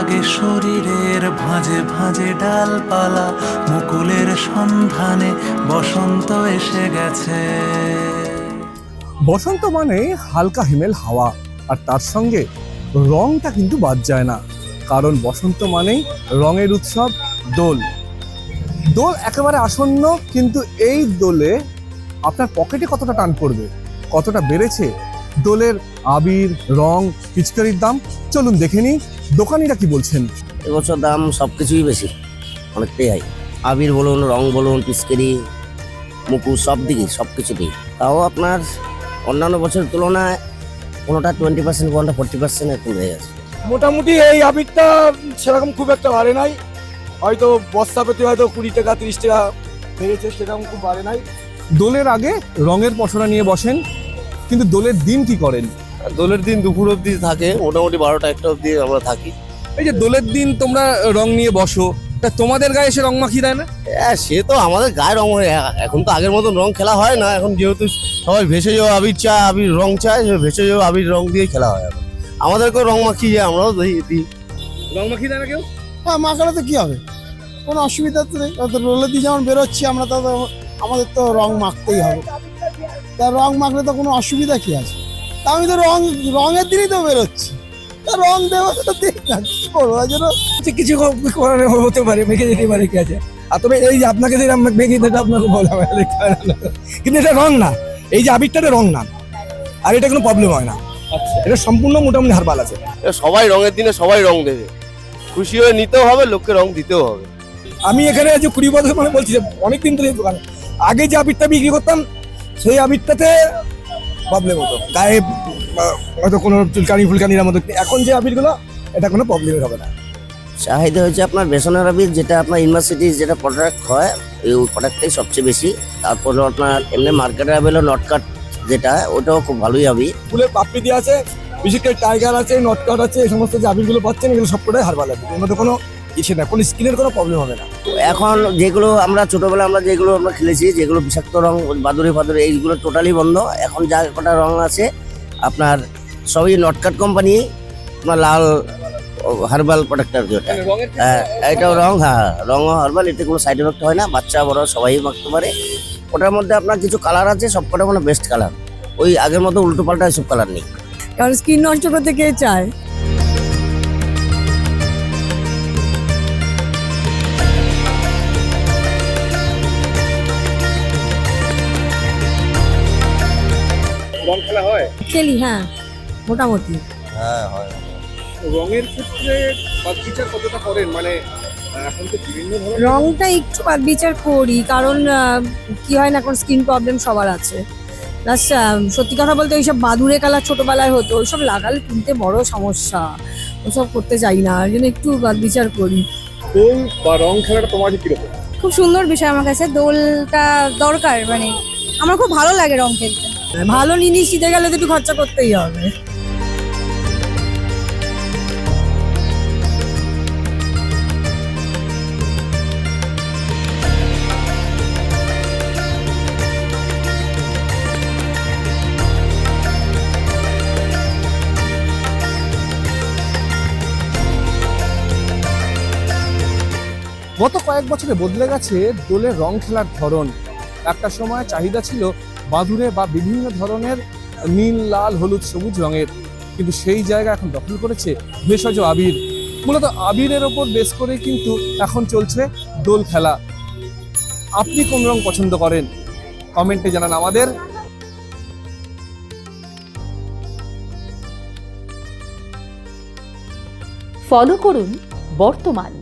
লাগে শরীরের ভাঁজে ভাঁজে ডালপালা, মুকুলের সন্ধানে বসন্ত এসে গেছে। বসন্ত মানে হালকা হিমেল হাওয়া, আর তার সঙ্গে রংটা কিন্তু বাদ যায় না, কারণ বসন্ত মানেই রঙের উৎসব দোল। দোল একেবারে আসন্ন, কিন্তু এই দোলে আপনার পকেটে কতটা টান পড়বে, কতটা বেড়েছে দোলের আবির, রং, পিচকারির দাম, চলুন দেখে নিই দোকানিরা কি বলছেন। এবছর দাম সব কিছুই বেশি, অনেকটাই হাই। আবির বলুন, রং বলুন, পিচকারি, মুকুট, সব দিকেই, সব কিছুতেই। তাও আপনার অন্যান্য বছরের তুলনায় কোনোটা 20%, কোনোটা 40% এরকম হয়ে গেছে। মোটামুটি এই আবিরটা সেরকম খুব একটা বাড়ে নাই, হয়তো বস্তা পেতে হয়তো 20 টাকা 30 টাকা বেড়েছে, সেরকম খুব বাড়ে নাই। দোলের আগে রঙের পসরা নিয়ে বসেন, কিন্তু দোলের দিন কি করেন? দোলের দিন দুপুর অবধি থাকে, মোটামুটি 12টা 1টা অবধি আমরা থাকি। এই যে দোলের দিন তোমরা রং নিয়ে বসো, তা তোমাদের গায়ে এসে রং মাখিয়ে দেয় না? হ্যাঁ, সে তো আমাদের গায়ে রং হয়ে, এখন তো আগের মতন রং খেলা হয় না। এখন যেহেতু সবাই ভেষজ আবির চায়, আবির রং চায়, ভেষজ আবির রং দিয়ে খেলা হয়। এখন আমাদেরকেও রং মাখিয়ে যায়, আমরাও দিই। রং মাখিয়ে দেয় না কেউ? হ্যাঁ, মাখালে তো কি হবে, কোনো অসুবিধা তো নেই। রোলে দিয়ে যেমন বেরোচ্ছি আমরা, তো আমাদের তো রং মাখতেই হবে। তা রং মাখলে তো কোনো অসুবিধা কি আছে? তা আমি তো রঙের দিনই তো বেরোচ্ছি, তা রং দেওয়া তো দিই না, কি করবো? ওই জন্য কিছু করার হতে পারে, মেখে যেতে পারে, কি আছে। আর তবে এই যে আপনাকে যে মেখে দিতে আপনাকে বলা হয়, কিন্তু এটা রং না, এই যে আবিরটাতে রং না, আর এটা কোনো প্রবলেম হয় না। এটা সম্পূর্ণ মোটামুটি হারবাল আছে। সবাই রঙের দিনে সবাই রং দেবে, খুশি হয়ে নিতেও হবে, লোককে রং দিতেও হবে। আমি এখানে যে 20 বছর মানে বলছি যে অনেকদিন ধরে দোকানে, আগে যে আবিরটা বিক্রি করতাম সেই আবিরটাতে প্রবলেম হতো, গায়ে হয়তো কোনো চুলকানি ফুলকানির মতো। এখন যে আবিরগুলো, এটা কোনো প্রবলেম হবে না। চাহিদা হচ্ছে আপনার বেসনের আবির, যেটা আপনার ইউনিভার্সিটি যেটা প্রোডাক্ট হয়, এই প্রোডাক্টটাই সবচেয়ে বেশি। তারপরে আপনার এমনি মার্কেটে অ্যাভেলেবল নটকাট, যেটা ওটাও খুব ভালোই আবির। ফুলের পাপড়ি দিয়ে আছে, বিশেষ করে টাইগার আছে, নটকাট আছে, এই সমস্ত যে আবিরগুলো পাচ্ছেন এগুলো সবকটাই হারবাল আবির। এর মধ্যে কোনো ইচ্ছে না, কোনো স্কিনের কোনো প্রবলেম হবে না। এখন যেগুলো আমরা ছোটবেলা যেগুলো আমরা খেলেছি, যেগুলো বিষাক্ত রং, বাদুড়ি ফাদুড়ি, এইগুলো টোটালি বন্ধ। এখন যা কটা রং আছে আপনার সবই নটকাট কোম্পানি, আপনার লাল হার্বাল প্রোডাক্ট আর কি ওটা। হ্যাঁ, এটাও রং, হ্যাঁ রঙও হার্বাল, এতে কোনো সাইড এফেক্ট হয় না, বাচ্চা বড় সবাই মাখতে পারে। ওটার মধ্যে আপনার কিছু কালার আছে, সবকটা মানে বেস্ট কালার, ওই আগের মতো উল্টো পাল্টা এসব কালার নেই। কারণ স্কিন নষ্ট করতে কে চায়? রং খেলা হয়? খেলি, হ্যাঁ মোটামুটি। হ্যাঁ হয়। রঙের ক্ষেত্রে বাদ-বিচার কতটা করেন? মানে এখন তো বিভিন্ন ধরনের রংটা একটু বাদ বিচার করি, কারণ কি হয় না, এখন স্কিন প্রবলেম সবার আছে। প্লাস সত্যি কথা বলতে ওইসব বাদুড়ে কালার ছোটবেলায় হতো, ওইসব লাগালে কিনতে বড় সমস্যা, ওসব করতে চাই না, ওই জন্য একটু বাদ বিচার করি। দোল বা রং খেলাটা তোমার কিরকম? খুব সুন্দর বিষয় আমার কাছে, দোলটা দরকার, মানে আমার খুব ভালো লাগে রং খেলতে। ভালো জিনিস দিতে গেলে তো একটু খরচা করতেই হবে। গত কয়েক বছরে বদলে গেছে দোলের রং খেলার ধরন। একটা সময় চাহিদা ছিল বাদুড়ে বা বিভিন্ন ধরনের নীল, লাল, হলুদ, সবুজ রঙের, কিন্তু সেই জায়গা এখন দখল করেছে ভেষজ আবির। মূলত আবিরের ওপর বেস করে কিন্তু এখন চলছে দোল খেলা। আপনি কোন রং পছন্দ করেন? কমেন্টে জানান আমাদের। ফলো করুন বর্তমান।